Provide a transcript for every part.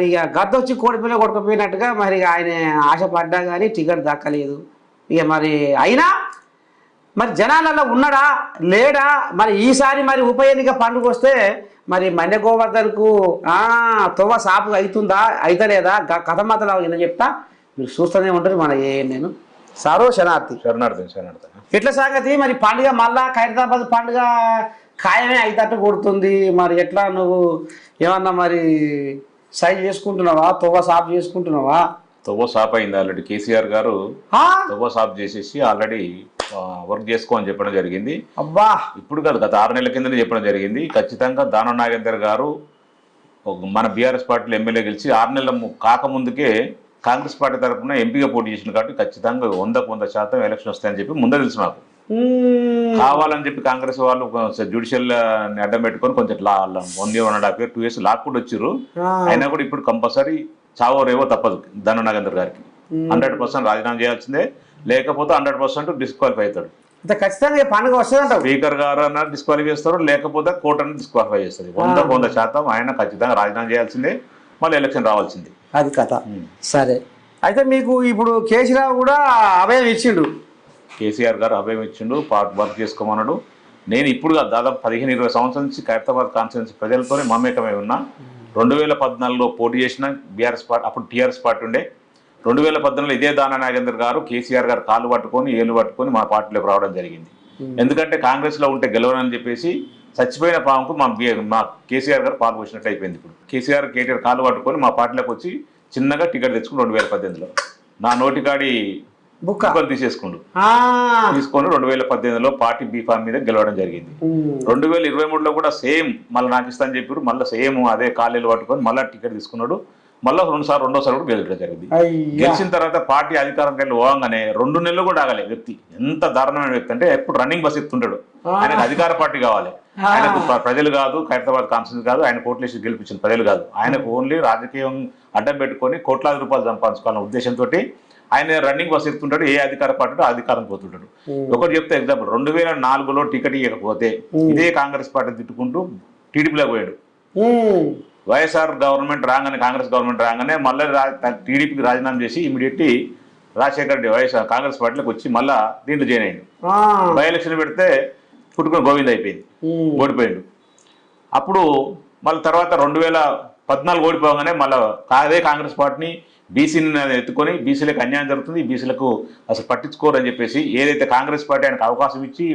ఇక గద్దొచ్చి కోడిపిల్ల కొట్టుకుపోయినట్టుగా మరి ఆయన ఆశపడ్డా కానీ టికెట్ దక్కలేదు. ఇక మరి అయినా మరి జనాలలో ఉన్నాడా లేడా, మరి ఈసారి మరి ఉప ఎన్నిక పండుగ వస్తే మరి మన్య గోవర్ధన్కు తొవ్వ సాపు అవుతుందా అవుతలేదా కథ మాతలా ఏదో చెప్తా, మీరు చూస్తూనే ఉంటారు. మన నేను సారో శరణార్థి ఎట్లా సంగతి మరి పండుగ మళ్ళా ఖైరతాబాద్ పండుగ ఖాయమే అయితట్టు కొడుతుంది. మరి ఎట్లా నువ్వు ఏమన్నా మరి సైజ్ చేసుకుంటున్నావా, తొవ్వ సాపు చేసుకుంటున్నావా? తొవ్వ సాప్ అయింది ఆల్రెడీ. కేసీఆర్ గారు తొవ్వ సాప్ చేసేసి ఆల్రెడీ వర్క్ చేసుకో అని చెప్పడం జరిగింది. అబ్బా ఇప్పుడు కాదు, గత 6 నెలల కిందనే చెప్పడం జరిగింది. ఖచ్చితంగా దానం నాగేందర్ గారు మన బీఆర్ఎస్ పార్టీలో ఎమ్మెల్యే గెలిచి 6 నెలల కాకముందుకే కాంగ్రెస్ పార్టీ తరఫున ఎంపీగా పోటీ చేసింది కాబట్టి ఖచ్చితంగా 100% ఎలక్షన్ వస్తాయని చెప్పి ముందే తెలుసు నాకు. కావాలని చెప్పి కాంగ్రెస్ వాళ్ళు జ్యుడిషియల్ అడ్డం పెట్టుకొని కొంచెం 1.5 years 2 years లాక్కుండా వచ్చారు. అయినా కూడా ఇప్పుడు కంపల్సరీ చావో రేవో తప్పదు దానం నాగేందర్ గారికి. 100% రాజీనామా చేయాల్సిందే, లేకపోతే 100% డిస్క్వాలిఫై అవుతాడు. ఖచ్చితంగా పండుగ వస్తుందంట. స్పీకర్ గారు అన్నారు డిస్క్వాలిఫై చేస్తారు, లేకపోతే కోర్టు అనేది డిస్క్వాలిఫై చేస్తుంది. 100% ఆయన ఖచ్చితంగా రాజీనామా చేయాల్సిందే, మళ్ళీ ఎలక్షన్ రావాల్సిందే. అది కథ. సరే, అయితే మీకు ఇప్పుడు కేసీరావు కూడా అభయం ఇచ్చిండు. కేసీఆర్ గారు అభయం ఇచ్చిండు, వర్క్ చేసుకోమన్నాడు. నేను ఇప్పుడు దాదాపు 15-20 సంవత్సరాల నుంచి ఖైరతాబాద్ కాన్స్టిట్యున్సీ ప్రజలతోనే మమేకమై ఉన్నా. 2014లో పోటీ చేసిన బీఆర్ఎస్ పార్టీ, అప్పుడు టీఆర్ఎస్ పార్టీ ఉండే. 2014లో ఇదే దానం నాగేందర్ గారు కేసీఆర్ గారు కాళ్ళు పట్టుకొని ఏళ్ళు పట్టుకొని మా పార్టీలోకి రావడం జరిగింది. ఎందుకంటే కాంగ్రెస్లో ఉంటే గెలవనని చెప్పేసి చచ్చిపోయిన పాముకు మా కేసీఆర్ గారు పాలు పోసినట్టు అయిపోయింది. ఇప్పుడు కేటీఆర్ కాళ్ళు పట్టుకొని మా పార్టీలోకి వచ్చి చిన్నగా టికెట్ తెచ్చుకుని 2018లో నా నోటికాడి బుక్కలు తీసుకొని 2018లో పార్టీ బీఫామ్ మీద గెలవడం జరిగింది. 2023లో కూడా సేమ్ మళ్ళీ నాకు ఇస్తా అని చెప్పారు. మళ్ళీ సేమ్ అదే కాళ్ళు పట్టుకొని మళ్ళీ టికెట్ తీసుకున్నాడు. మళ్ళీ రెండోసారి కూడా గెలవడం జరిగింది. గెలిచిన తర్వాత పార్టీ అధికారంకి వెళ్ళి పోగానే 2 నెలలు కూడా ఆగలే వ్యక్తి. ఎంత దారుణమైన వ్యక్తి అంటే ఎప్పుడు రన్నింగ్ బస్ ఎత్తుంటాడు. ఆయనకు అధికార పార్టీ కావాలి. ఆయనకు ప్రజలు కాదు, ఖైరతాబాద్ కాన్స్టిట్యున్సీ కాదు, ఆయన కోట్లేసి గెలిపించిన ప్రజలు కాదు. ఆయనకు ఓన్లీ రాజకీయం అడ్డం పెట్టుకొని కోట్లాది రూపాయలు సంపాదించుకోవాలన్న ఉద్దేశంతో ఆయన రన్నింగ్ బస్ ఎత్తుంటాడు. ఏ అధికార పార్టీ అధికారం పోతుంటాడు. ఒకటి చెప్తే ఎగ్జాంపుల్, 2004లో టికెట్ ఇవ్వకపోతే ఇదే కాంగ్రెస్ పార్టీ తిట్టుకుంటూ టీడీపీలో పోయాడు. వైఎస్ఆర్ గవర్నమెంట్ రాగానే, కాంగ్రెస్ గవర్నమెంట్ రాగానే మళ్ళీ టీడీపీకి రాజీనామా చేసి ఇమీడియట్లీ రాజశేఖర రెడ్డి వైఎస్ఆర్ కాంగ్రెస్ పార్టీలోకి వచ్చి మళ్ళీ దీంట్లో జాయిన్ అయ్యాడు. బై ఎలక్షన్ పెడితే పుట్టుకుని గోవింద్ అయిపోయింది, ఓడిపోయాడు. అప్పుడు మళ్ళీ తర్వాత 2014 ఓడిపోగానే మళ్ళీ అదే కాంగ్రెస్ పార్టీని బీసీని ఎత్తుకొని బీసీలకు అన్యాయం జరుగుతుంది, బీసీలకు అసలు పట్టించుకోరు అని చెప్పేసి ఏదైతే కాంగ్రెస్ పార్టీ ఆయనకు అవకాశం ఇచ్చి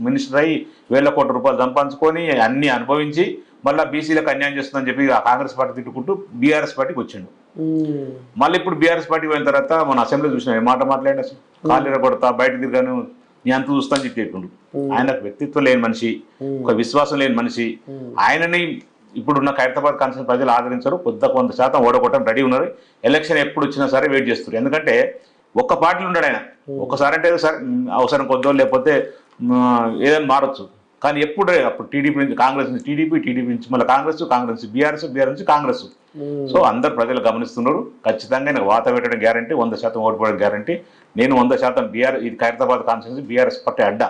మినిస్టర్ అయ్యి 1,000 కోట్ల రూపాయలు సంపాదించుకొని అన్ని అనుభవించి మళ్ళీ బీసీలకు అన్యాయం చేస్తుందని చెప్పి కాంగ్రెస్ పార్టీ తిట్టుకుంటూ బీఆర్ఎస్ పార్టీకి వచ్చిండు. మళ్ళీ ఇప్పుడు బీఆర్ఎస్ పార్టీ పోయిన తర్వాత మన అసెంబ్లీ చూసినా ఏ మాట మాట్లాడి అసలు కాళ్ళు కొడతా బయట తిరిగాను నీ అంత చూస్తా అని చెప్పి చెప్పిండు. ఆయన వ్యక్తిత్వం లేని మనిషి, ఒక విశ్వాసం లేని మనిషి. ఆయనని ఇప్పుడున్న ఖైరతాబాద్ కాన్స్టిట్యున్సీ ప్రజలు ఆదరించారు. 100% ఓడగొట్టడం రెడీ ఉన్నారు. ఎలక్షన్ ఎప్పుడు వచ్చినా సరే వెయిట్ చేస్తారు. ఎందుకంటే ఒక్క పార్టీలు ఉన్నాడు ఆయన. ఒక్కసారి అంటే సరే అవసరం కొద్దో లేకపోతే ఏదైనా మారచ్చు. కానీ అప్పుడు టీడీపీ నుంచి కాంగ్రెస్ నుంచి టీడీపీ నుంచి మళ్ళీ కాంగ్రెస్ నుంచి బీఆర్ఎస్ నుంచి కాంగ్రెస్. సో అందరు ప్రజలు గమనిస్తున్నారు. ఖచ్చితంగా నాకు వాత పెట్టడం గ్యారంటీ, 100% ఓడిపోవడం గ్యారంటీ. నేను 100% ఇది ఖైరతాబాద్ కాన్స్టిట్యున్సీ బీఆర్ఎస్ పార్టీ అడ్డా.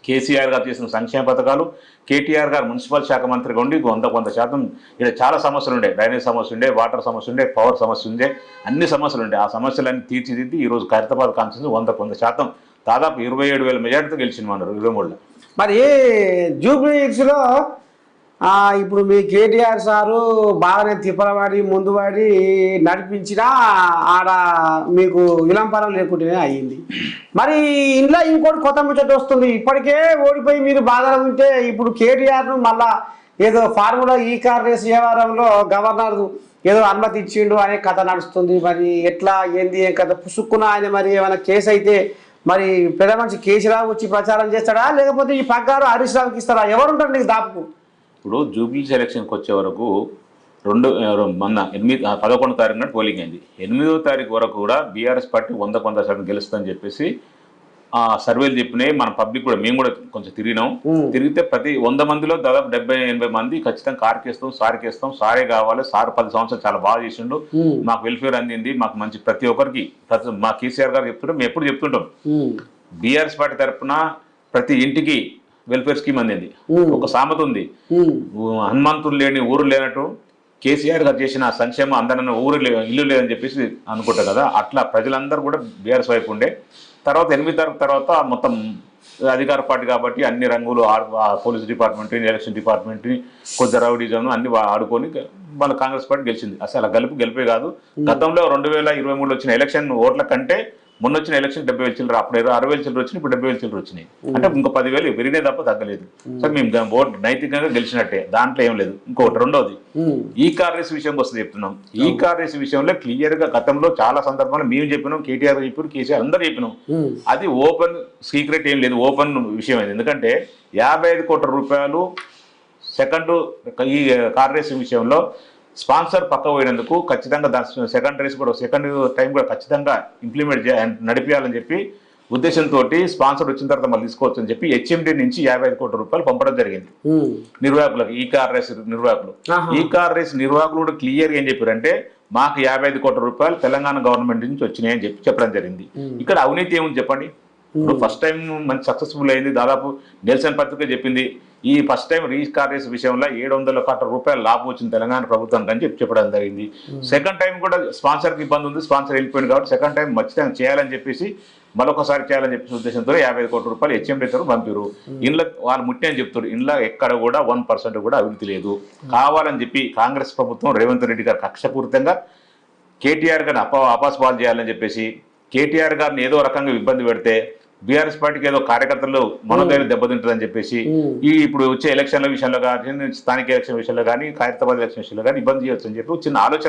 కేసీఆర్ గారు చేసిన సంక్షేమ పథకాలు, కేటీఆర్ గారు మున్సిపల్ శాఖ మంత్రిగా ఉండి 100% ఇక్కడ చాలా సమస్యలు ఉండే. డ్రైనేజ్ సమస్య ఉండే, వాటర్ సమస్య ఉండే, పవర్ సమస్య ఉండే, అన్ని సమస్యలు ఉండే. ఆ సమస్యలన్నీ తీర్చిదిద్ది ఈరోజు ఖైరతాబాద్ కాన్స్టిట్యున్సీ 100% దాదాపు 27,000 మెజార్టీతో గెలిచింది మన 23లో. మరి జూబ్లీహిల్స్లో ఇప్పుడు మీ కేటీఆర్ సారు బాగానే తిప్పలవాడి ముందు వాడి నడిపించినా ఆడ మీకు విలంపరం లేకుండానే అయ్యింది. మరి ఇంట్లో ఇంకోటి కొత్త ముచ్చట వస్తుంది. ఇప్పటికే ఓడిపోయి మీరు బాధలో ఉంటే ఇప్పుడు కేటీఆర్ను మళ్ళా ఏదో ఫార్ములా ఈ కార్ రేస్ వ్యవహారంలో గవర్నర్ ఏదో అనుమతి ఇచ్చిండు అనే కథ నడుస్తుంది. మరి ఎట్లా ఏంది ఏం కథ పుసుక్కున ఆయన మరి ఏమైనా కేసు అయితే మరి పెద్ద మనిషి కేసీరావు వచ్చి ప్రచారం చేస్తాడా, లేకపోతే ఈ పగ్గారు హరీష్ రావుకి ఇస్తాడా? ఎవరుంటారు నీకు దాపుకు? ఇప్పుడు జూబ్లీస్ ఎలక్షన్కి వచ్చే వరకు 11వ తారీఖున పోలింగ్ అయింది. 8వ తారీఖు వరకు కూడా బీఆర్ఎస్ పార్టీ 100% గెలుస్తుందని చెప్పేసి సర్వేలు చెప్పినాయి. మన పబ్లిక్ కూడా, మేము కూడా కొంచెం తిరిగినాం. తిరిగితే ప్రతి 100 మందిలో దాదాపు 70-80 మంది ఖచ్చితంగా కారుకేస్తాం, సారికేస్తాం, సారే కావాలి, సార్ 10 సంవత్సరాలు చాలా బాగా చేసిండు, మాకు వెల్ఫేర్ అందింది, మాకు మంచి ప్రతి ఒక్కరికి మా కేసీఆర్ గారు చెప్తుంటాం, మేము ఎప్పుడు చెప్తుంటాం. బీఆర్ఎస్ పార్టీ తరఫున ప్రతి ఇంటికి వెల్ఫేర్ స్కీమ్ అందింది. ఒక సామెత ఉంది, హనుమంతుడు లేని ఊరు లేనట్టు కేసీఆర్ గారు చేసిన సంక్షేమం అందరూ ఇల్లు లేదని చెప్పేసి అనుకుంటారు కదా, అట్లా ప్రజలందరూ కూడా బీఆర్ఎస్ వైపు ఉండే. తర్వాత 8 తారీఖు తర్వాత మొత్తం అధికార పార్టీ కాబట్టి అన్ని రంగులు పోలీస్ డిపార్ట్మెంట్, ఎలక్షన్ డిపార్ట్మెంట్, కొద్ది రౌడీజం అన్ని ఆడుకొని మన కాంగ్రెస్ పార్టీ గెలిచింది. అసలు గెలిపే కాదు. గతంలో 2023 వచ్చిన ఎలక్షన్ ఓట్ల కంటే మొన్న వచ్చిన ఎలక్షన్ 70,000 చిల్లర, అప్పుడు 60,000 చిల్లర వచ్చినాయి, ఇప్పుడు 70,000 చిల్లర వచ్చినాయి. అంటే ఇంకో 10,000 పెరిగినే తప్ప తగ్గలేదు. సో మేము ఓట్ నైతికంగా గెలిచినట్టే, దాంట్లో ఏం లేదు. ఇంకోటి రెండోది ఈ కార్ రేస్ విషయంకి వస్తే చెప్తున్నాం. ఈ కార్ రేస్ విషయంలో క్లియర్ గా గతంలో చాలా సందర్భాలు మేము చెప్పినాం, కేటీఆర్ చెప్పారు, కేసీఆర్ అందరూ చెప్పినాం. అది ఓపెన్ సీక్రెట్ ఏం లేదు, ఓపెన్ విషయం అయింది. ఎందుకంటే 55 కోట్ల రూపాయలు సెకండ్ ఈ కార్ రేస్ విషయంలో స్పాన్సర్ పక్క పోయినందుకు ఖచ్చితంగా దాని సెకండ్ టైం కూడా ఖచ్చితంగా ఇంప్లిమెంట్ నడిపించాలని చెప్పి ఉద్దేశంతో స్పాన్సర్ వచ్చిన తర్వాత మళ్ళీ తీసుకోవచ్చు అని చెప్పి హెచ్ఎండి నుంచి 55 కోట్ల రూపాయలు పంపడం జరిగింది నిర్వాహకులకు. ఈ కార్ రేస్ నిర్వాహకులు కూడా క్లియర్ గా ఏం చెప్పారంటే మాకు 55 కోట్ల రూపాయలు తెలంగాణ గవర్నమెంట్ నుంచి వచ్చినాయి అని చెప్పడం జరిగింది. ఇక్కడ అవినీతి ఏముంది చెప్పండి. ఇప్పుడు ఫస్ట్ టైం మంచి సక్సెస్ఫుల్ అయింది. దాదాపు నెల్సన్ పత్రిక చెప్పింది ఈ ఫస్ట్ టైం కార్ రేస్ విషయంలో 700 కోట్ల రూపాయలు లాభం వచ్చింది తెలంగాణ ప్రభుత్వానికి అని చెప్పడం జరిగింది. సెకండ్ టైం కూడా స్పాన్సర్కి ఇబ్బంది ఉంది, స్పాన్సర్ వెళ్ళిపోయింది కాబట్టి సెకండ్ టైం ఖచ్చితంగా చేయాలని చెప్పేసి మరొకసారి చేయాలని చెప్పేసి ఉద్దేశంతో 55 కోట్ల రూపాయలు హెచ్ఎండి పంపారు. ఇంట్లో వాళ్ళు ముట్టి అని చెప్తారు, ఇంట్లో ఎక్కడ కూడా 1% కూడా అవినీతి లేదు. కావాలని చెప్పి కాంగ్రెస్ ప్రభుత్వం రేవంత్ రెడ్డి గారు కక్షపూరితంగా కేటీఆర్ గారిని అపాస్పాలు చేయాలని చెప్పేసి కేటీఆర్ గారిని ఏదో రకంగా ఇబ్బంది పెడితే బీఆర్ఎస్ పార్టీకి ఏదో కార్యకర్తలు మనోధైర్యం దెబ్బతింటుందని చెప్పేసి ఇప్పుడు వచ్చే ఎలక్షన్ల విషయంలో కానీ, స్థానిక ఎలక్షన్ విషయంలో కానీ, ఖైరతాబాద్ ఎలక్షన్ విషయంలో కానీ ఇబ్బంది చేయొచ్చు అని చెప్పి చిన్న ఆలోచన